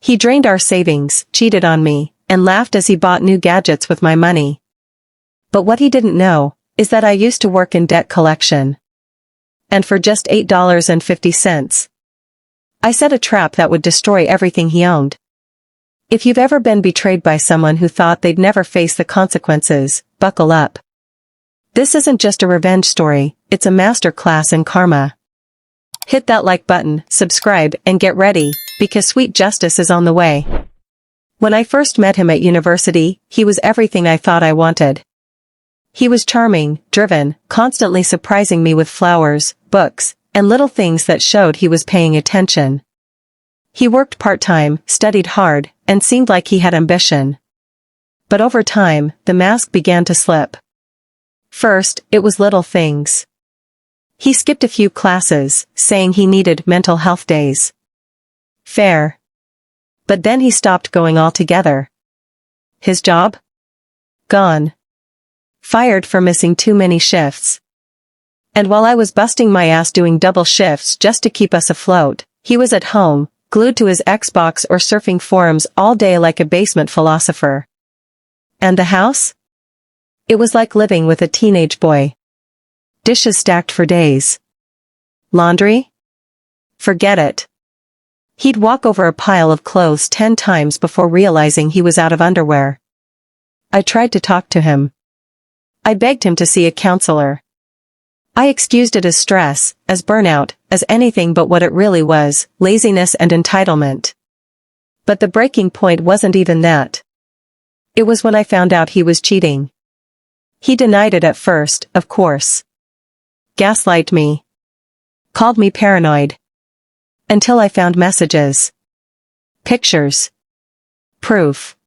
He drained our savings, cheated on me, and laughed as he bought new gadgets with my money. But what he didn't know is that I used to work in debt collection. And for just $8.50, I set a trap that would destroy everything he owned. If you've ever been betrayed by someone who thought they'd never face the consequences, buckle up. This isn't just a revenge story, it's a masterclass in karma. Hit that like button, subscribe, and get ready, because sweet justice is on the way. When I first met him at university, he was everything I thought I wanted. He was charming, driven, constantly surprising me with flowers, books, and little things that showed he was paying attention. He worked part-time, studied hard, and seemed like he had ambition. But over time, the mask began to slip. First, it was little things. He skipped a few classes, saying he needed mental health days. Fair. But then he stopped going altogether. His job? Gone. Fired for missing too many shifts. And while I was busting my ass doing double shifts just to keep us afloat, he was at home, glued to his Xbox or surfing forums all day like a basement philosopher. And the house? It was like living with a teenage boy. Dishes stacked for days. Laundry? Forget it. He'd walk over a pile of clothes 10 times before realizing he was out of underwear. I tried to talk to him. I begged him to see a counselor. I excused it as stress, as burnout, as anything but what it really was, laziness and entitlement. But the breaking point wasn't even that. It was when I found out he was cheating. He denied it at first, of course. Gaslight me. Called me paranoid. Until I found messages. Pictures. Proof.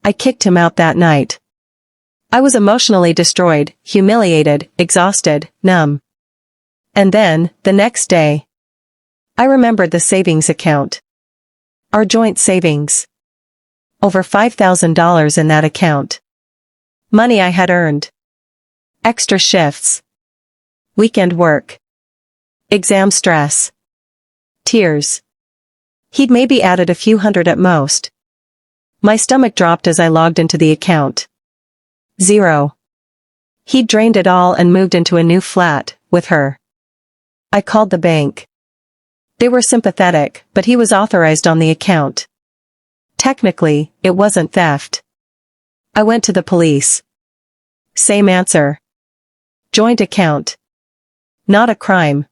I kicked him out that night. I was emotionally destroyed, humiliated, exhausted, numb. And then, the next day, I remembered the savings account. Our joint savings. Over $5,000 in that account. Money I had earned. Extra shifts. Weekend work. Exam stress. Tears. He'd maybe added a few hundred at most. My stomach dropped as I logged into the account. Zero. He'd drained it all and moved into a new flat, with her. I called the bank. They were sympathetic, but he was authorized on the account. Technically, it wasn't theft. I went to the police. Same answer. Joint account. Not a crime.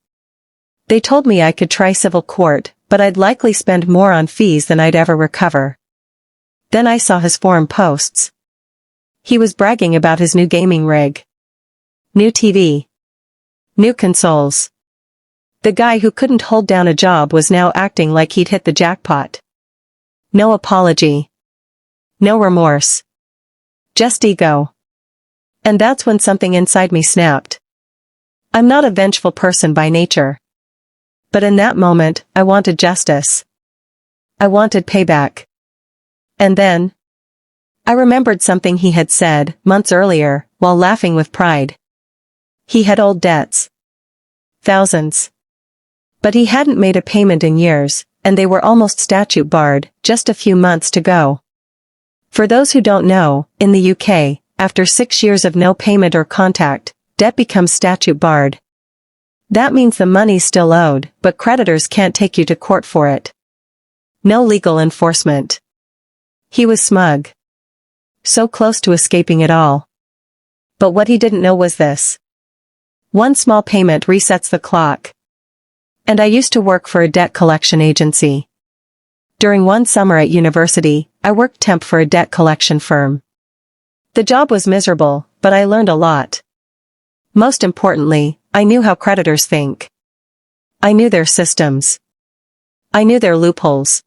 They told me I could try civil court, but I'd likely spend more on fees than I'd ever recover. Then I saw his forum posts. He was bragging about his new gaming rig. New TV. New consoles. The guy who couldn't hold down a job was now acting like he'd hit the jackpot. No apology. No remorse. Just ego. And that's when something inside me snapped. I'm not a vengeful person by nature. But in that moment, I wanted justice. I wanted payback. And then, I remembered something he had said months earlier, while laughing with pride. He had old debts. Thousands. But he hadn't made a payment in years, and they were almost statute barred, just a few months to go. For those who don't know, in the UK, after 6 years of no payment or contact, debt becomes statute barred. That means the money's still owed, but creditors can't take you to court for it. No legal enforcement. He was smug. So close to escaping it all. But what he didn't know was this. One small payment resets the clock. And I used to work for a debt collection agency. During one summer at university, I worked temp for a debt collection firm. The job was miserable, but I learned a lot. Most importantly, I knew how creditors think. I knew their systems. I knew their loopholes.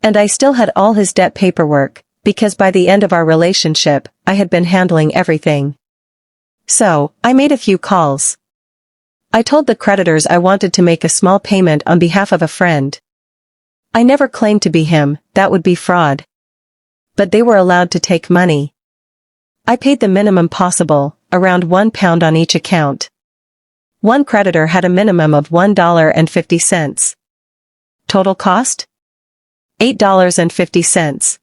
And I still had all his debt paperwork, because by the end of our relationship, I had been handling everything. So, I made a few calls. I told the creditors I wanted to make a small payment on behalf of a friend. I never claimed to be him, that would be fraud. But they were allowed to take money. I paid the minimum possible, around £1 on each account. One creditor had a minimum of $1.50. Total cost? $8.50.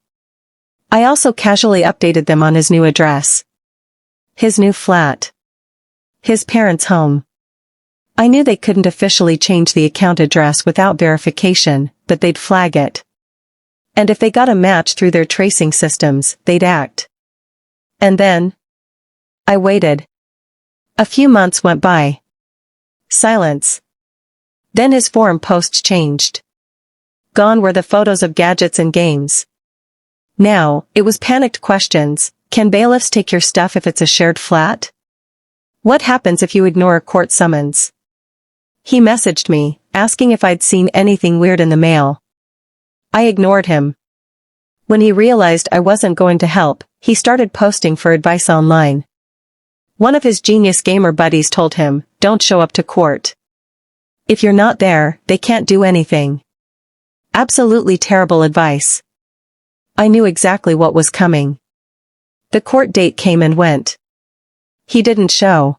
I also casually updated them on his new address. His new flat. His parents' home. I knew they couldn't officially change the account address without verification, but they'd flag it. And if they got a match through their tracing systems, they'd act. And then? I waited. A few months went by. Silence. Then his forum posts changed. Gone were the photos of gadgets and games. Now, it was panicked questions. Can bailiffs take your stuff if it's a shared flat? What happens if you ignore a court summons? He messaged me, asking if I'd seen anything weird in the mail. I ignored him. When he realized I wasn't going to help, he started posting for advice online. One of his genius gamer buddies told him, "Don't show up to court. If you're not there, they can't do anything." Absolutely terrible advice. I knew exactly what was coming. The court date came and went. He didn't show.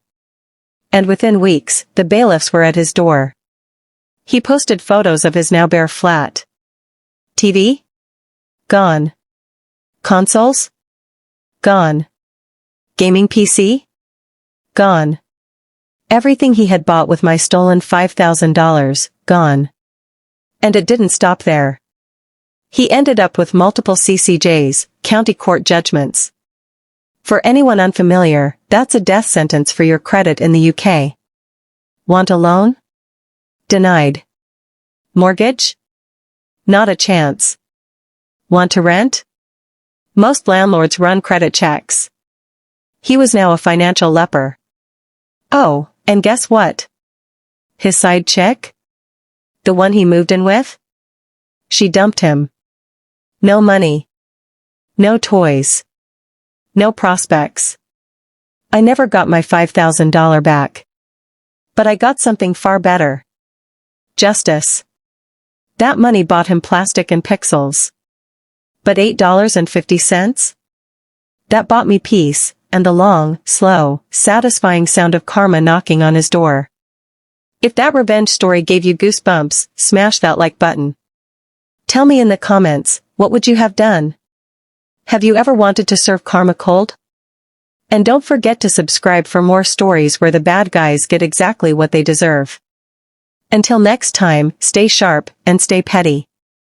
And within weeks, the bailiffs were at his door. He posted photos of his now bare flat. TV? Gone. Consoles? Gone. Gaming PC? Gone. Everything he had bought with my stolen $5,000, gone. And it didn't stop there. He ended up with multiple CCJs, county court judgments. For anyone unfamiliar, that's a death sentence for your credit in the UK. Want a loan? Denied. Mortgage? Not a chance. Want to rent? Most landlords run credit checks. He was now a financial leper. Oh, and guess what? His side chick? The one he moved in with? She dumped him. No money. No toys. No prospects. I never got my $5,000 back. But I got something far better. Justice. That money bought him plastic and pixels. But $8.50? That bought me peace, and the long, slow, satisfying sound of karma knocking on his door. If that revenge story gave you goosebumps, smash that like button. Tell me in the comments, what would you have done? Have you ever wanted to serve karma cold? And don't forget to subscribe for more stories where the bad guys get exactly what they deserve. Until next time, stay sharp and stay petty.